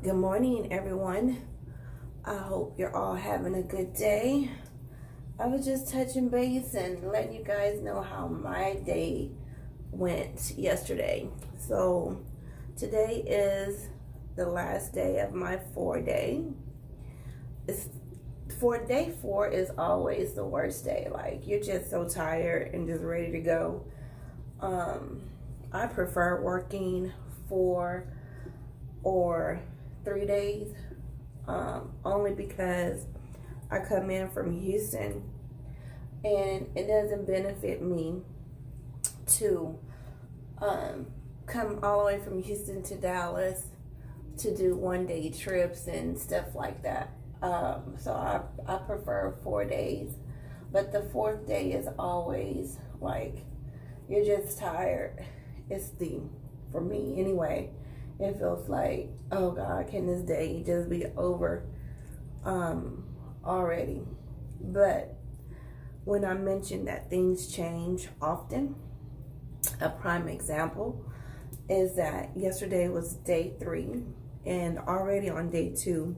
Good morning, everyone. I hope you're all having a good day. I was just touching base and letting you guys know how my day went yesterday. So today is the last day of my 4-day. For day 4 is always the worst day. Like, you're just so tired and just ready to go. I prefer working 4 or 3 days, only because I come in from Houston and it doesn't benefit me to come all the way from Houston to Dallas to do 1-day trips and stuff like that. So I prefer 4 days, but the 4th day is always like you're just tired. For me anyway, it feels like, oh God, can this day just be over already? But when I mentioned that things change often, a prime example is that yesterday was day 3, and already on day 2,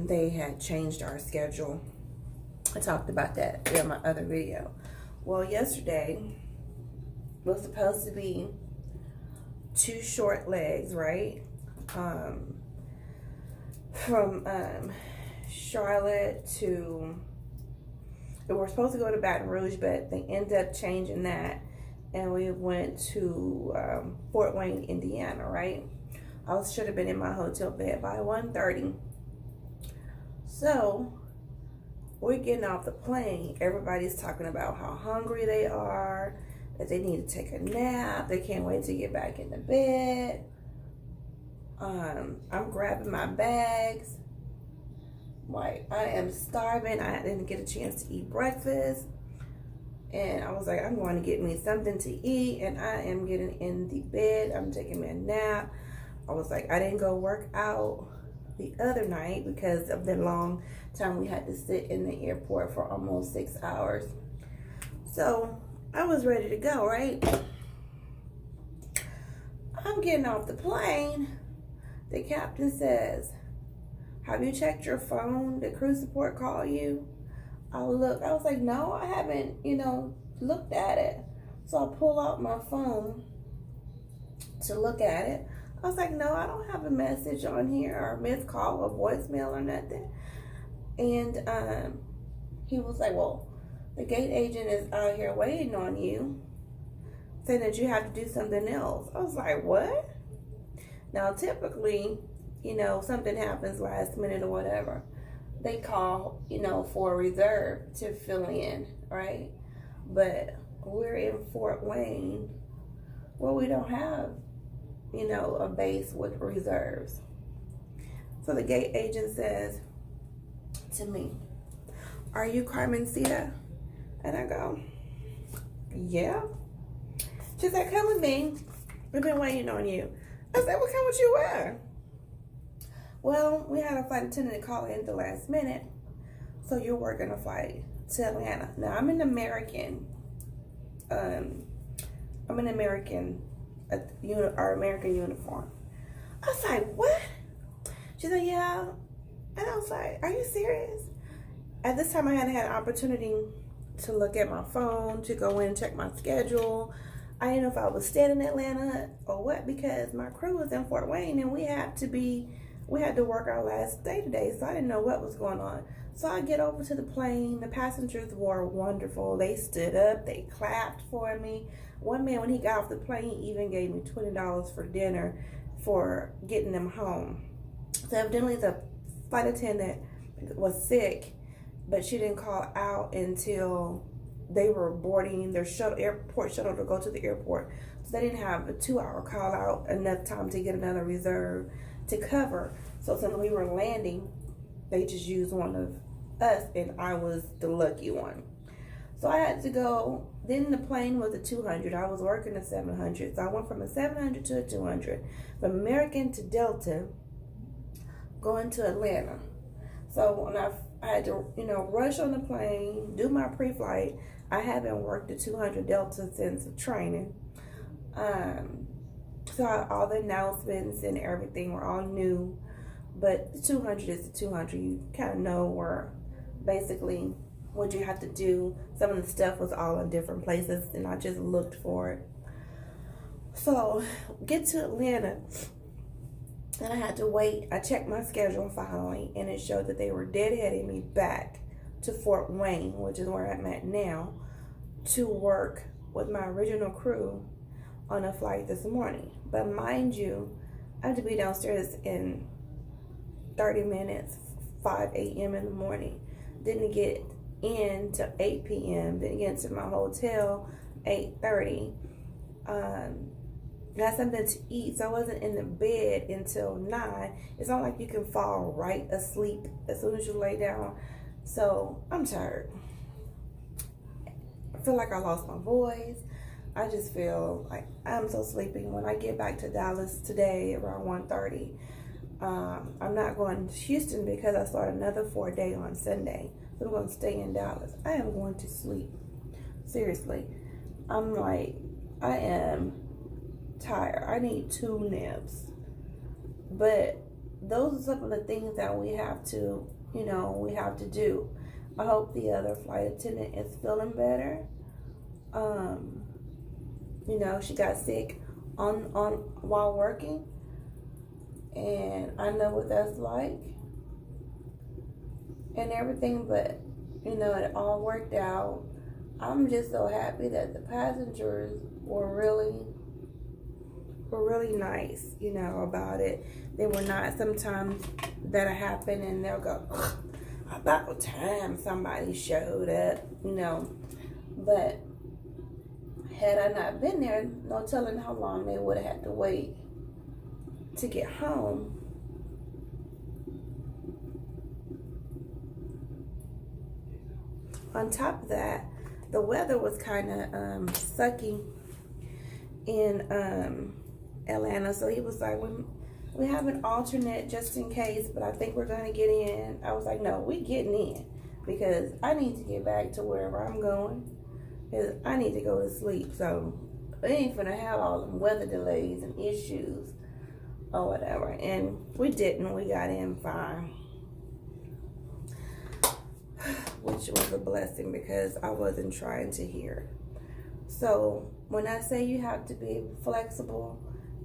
they had changed our schedule. I talked about that in my other video. Well, yesterday was supposed to be 2 short legs, right? From Charlotte to, we were supposed to go to Baton Rouge, but they ended up changing that, and we went to Fort Wayne, Indiana, right? I should have been in my hotel bed by 1:30. So we're getting off the plane. Everybody's talking about how hungry they are, that they need to take a nap. They can't wait to get back in the bed. I'm grabbing my bags. Like, I am starving. I didn't get a chance to eat breakfast. And I was like, I'm going to get me something to eat. And I am getting in the bed. I'm taking me a nap. I was like, I didn't go work out the other night because of the long time we had to sit in the airport for almost 6 hours. So I was ready to go, right? I'm getting off the plane. The captain says, have you checked your phone? Did crew support call you? I looked. I was like, no, I haven't, looked at it. So I pull out my phone to look at it. I was like, no, I don't have a message on here or a missed call or voicemail or nothing. And he was like, well, the gate agent is out here waiting on you, saying that you have to do something else. I was like, what? Now, typically, something happens last minute or whatever, they call, for a reserve to fill in, right? But we're in Fort Wayne, where we don't have, a base with reserves. So the gate agent says to me, are you Carmencita? And I go, yeah. She's like, come with me. We've been waiting on you. I said, well, come with you where? Well, we had a flight attendant call in the last minute, so you're working a flight to Atlanta. Now, I'm an American American uniform. I was like, what? She's like, yeah. And I was like, are you serious? At this time, I hadn't had an opportunity to look at my phone, to go in and check my schedule. I didn't know if I was staying in Atlanta or what, because my crew was in Fort Wayne and we had to work our last day today, so I didn't know what was going on. So I get over to the plane. The passengers were wonderful. They stood up, they clapped for me. One man, when he got off the plane, he even gave me $20 for dinner for getting them home. So evidently the flight attendant was sick, but she didn't call out until they were boarding their airport shuttle to go to the airport. So they didn't have a 2-hour call out, enough time to get another reserve to cover. So since we were landing, they just used one of us, and I was the lucky one. So I had to go. Then the plane was a 200. I was working a 700. So I went from a 700 to a 200. From American to Delta, going to Atlanta. So when I had to, rush on the plane, do my pre-flight. I haven't worked the 200 Delta since training. So all the announcements and everything were all new, but the 200 is the 200. You kind of know where basically what you have to do. Some of the stuff was all in different places, and I just looked for it. So get to Atlanta, and I had to wait. I checked my schedule finally, and it showed that they were deadheading me back to Fort Wayne, which is where I'm at now, to work with my original crew on a flight this morning. But mind you, I have to be downstairs in 30 minutes, 5 a.m. in the morning. Didn't get in till 8 p.m. Didn't get into my hotel 8:30. Got something to eat, so I wasn't in the bed until 9. It's not like you can fall right asleep as soon as you lay down. So I'm tired. I feel like I lost my voice. I just feel like I'm so sleepy. When I get back to Dallas today around 1:30, I'm not going to Houston because I start another 4-day on Sunday. So I'm going to stay in Dallas. I am going to sleep. Seriously. I am tired. I need 2 naps. But those are some of the things that we have to, do. I hope the other flight attendant is feeling better. She got sick on while working, and I know what that's like and everything, but it all worked out. I'm just so happy that the passengers were really nice, about it. They were not sometimes that'll happen and they'll go, about time somebody showed up, but had I not been there, no telling how long they would have had to wait to get home. On top of that, the weather was kind of sucky in Atlanta, so he was like, we have an alternate just in case, but I think we're going to get in. I was like, no, we getting in because I need to get back to wherever I'm going. Because I need to go to sleep, so we ain't finna have all them weather delays and issues or whatever. And we didn't. We got in fine, which was a blessing because I wasn't trying to hear. So when I say you have to be flexible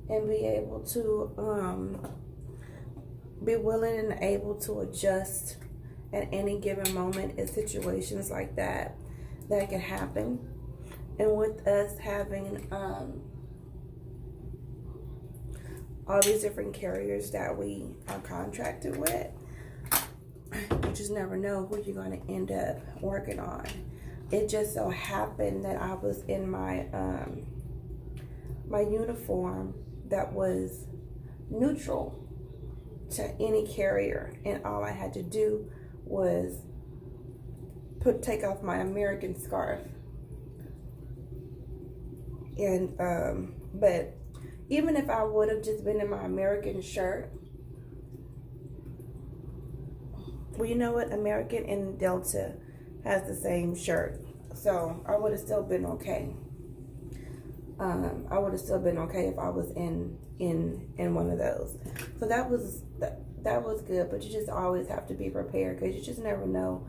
and be able to be willing and able to adjust at any given moment in situations like that can happen. And with us having all these different carriers that we are contracted with, you just never know who you're going to end up working on. It just so happened that I was in my my uniform that was neutral to any carrier, and all I had to do was take off my American scarf. And but even if I would have just been in my American shirt, well, you know what, American and Delta has the same shirt, so I would have still been okay. I would have still been okay if I was in one of those. So that was good, but you just always have to be prepared because you just never know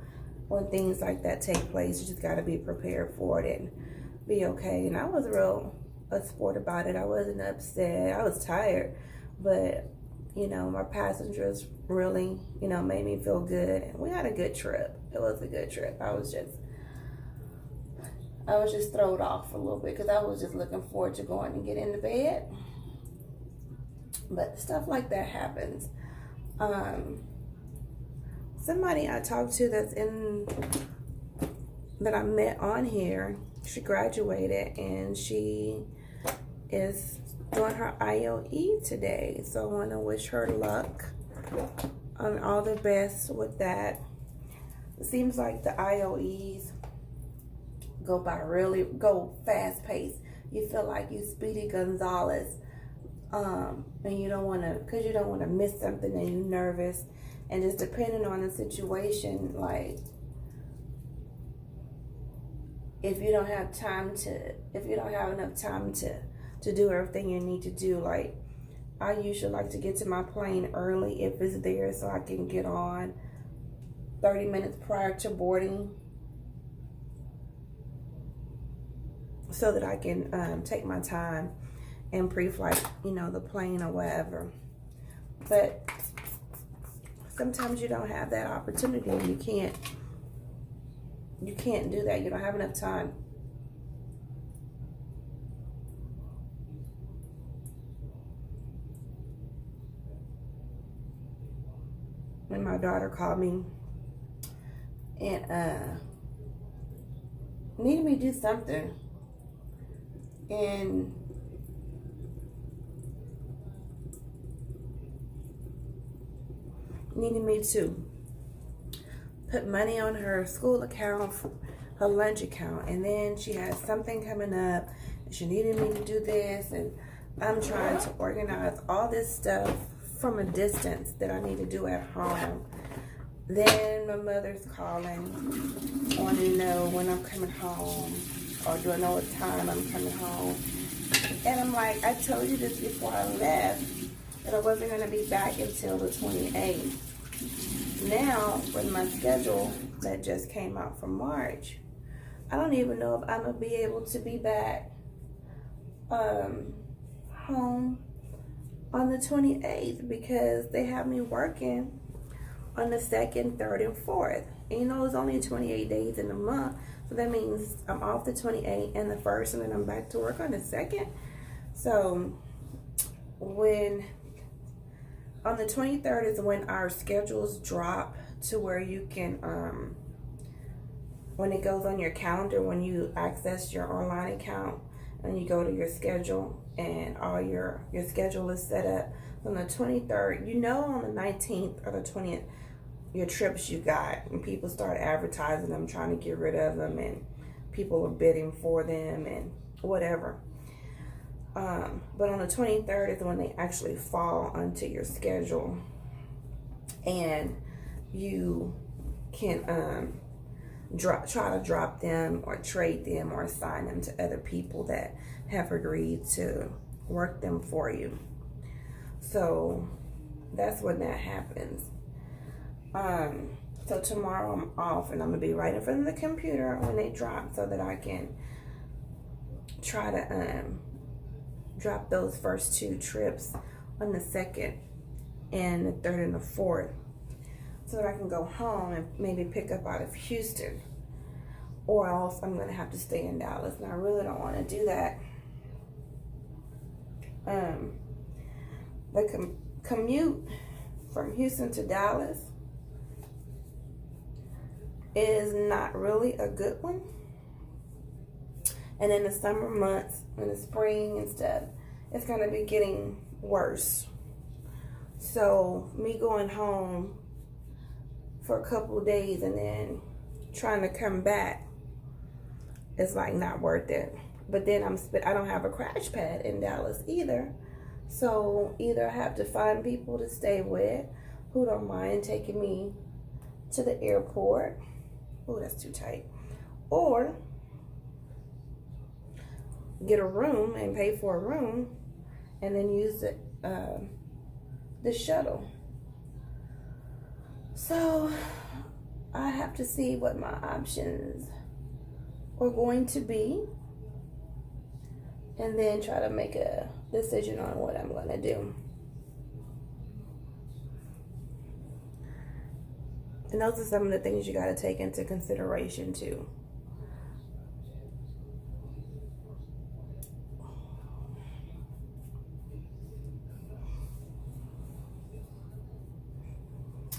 when things like that take place. You just got to be prepared for it and be okay. And I was a sport about it. I wasn't upset. I was tired, but my passengers really made me feel good, and we had a good trip. It was a good trip. I was just thrown off a little bit because I was just looking forward to going and get into bed. But stuff like that happens. Somebody I talked to that I met on here, she graduated and she is doing her IOE today. So I want to wish her luck and all the best with that. It seems like the IOEs go fast paced. You feel like you Speedy Gonzalez, and you don't want to miss something, and you're nervous, and just depending on the situation, like if you don't have enough time to to do everything you need to do. Like, I usually like to get to my plane early if it's there, so I can get on 30 minutes prior to boarding, so that I can take my time and pre-flight, you know, the plane or whatever. But sometimes you don't have that opportunity. You can't do that. You don't have enough time. When my daughter called me and needed me to do something, and needed me to put money on her school account, her lunch account, and then she had something coming up and she needed me to do this, and I'm trying to organize all this stuff from a distance that I need to do at home. Then my mother's calling, wanting to know when I'm coming home, or do I know what time I'm coming home. And I'm like, I told you this before I left, that I wasn't going to be back until the 28th. Now, with my schedule that just came out for March, I don't even know if I'm going to be able to be back home on the 28th, because they have me working on the 2nd, 3rd, and 4th. And you know, it's only 28 days in a month, so that means I'm off the 28th and the 1st, and then I'm back to work on the 2nd. So when on the 23rd is when our schedules drop to where you can when it goes on your calendar, when you access your online account and you go to your schedule and all your schedule is set up. On the 23rd, you know, on the 19th or the 20th, your trips you got, and people start advertising them, trying to get rid of them, and people are bidding for them and whatever. But on the 23rd is when they actually fall onto your schedule, and you can try to drop them or trade them or assign them to other people that have agreed to work them for you. So that's when that happens. So tomorrow I'm off, and I'm gonna be right in front of the computer when they drop, so that I can try to drop those first 2 trips on the 2nd and the 3rd and the 4th, so that I can go home and maybe pick up out of Houston, or else I'm gonna have to stay in Dallas, and I really don't want to do that. The commute from Houston to Dallas is not really a good one. And in the summer months, in the spring and stuff, it's going to be getting worse. So me going home for a couple of days and then trying to come back, it's like not worth it. But then I don't have a crash pad in Dallas either. So either I have to find people to stay with who don't mind taking me to the airport. Oh, that's too tight. Or get a room and pay for a room and then use the shuttle. So I have to see what my options are going to be, and then try to make a decision on what I'm going to do. And those are some of the things you got to take into consideration too.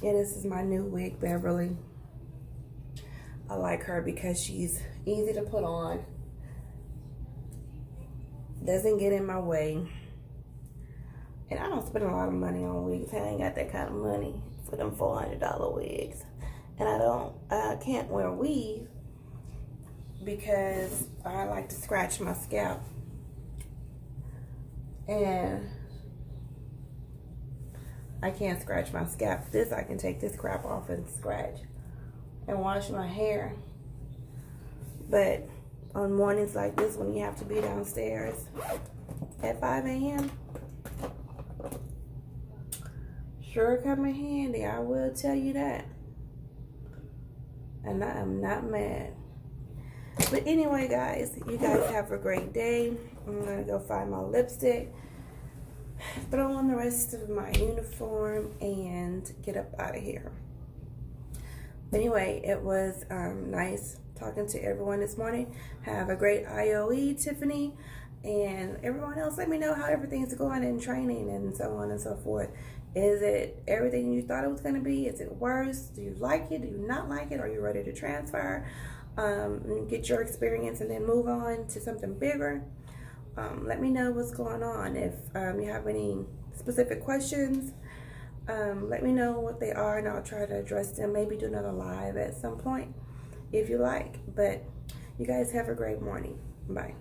Yeah, this is my new wig, Beverly. I like her because she's easy to put on, doesn't get in my way, and I don't spend a lot of money on wigs. I ain't got that kind of money for them $400 wigs, and I can't wear weave because I like to scratch my scalp, and I can't scratch my scalp. This, I can take this crap off and scratch and wash my hair. But on mornings like this, when you have to be downstairs at 5 a.m. Sure come in handy, I will tell you that. And I am not mad. But anyway, guys, you guys have a great day. I'm going to go find my lipstick, throw on the rest of my uniform, and get up out of here. Anyway, it was nice talking to everyone this morning. Have a great IOE, Tiffany. And everyone else, let me know how everything's going in training and so on and so forth. Is it everything you thought it was going to be? Is it worse? Do you like it? Do you not like it? Are you ready to transfer? Get your experience and then move on to something bigger? Let me know what's going on. If you have any specific questions, let me know what they are and I'll try to address them. Maybe do another live at some point if you like. But you guys have a great morning. Bye.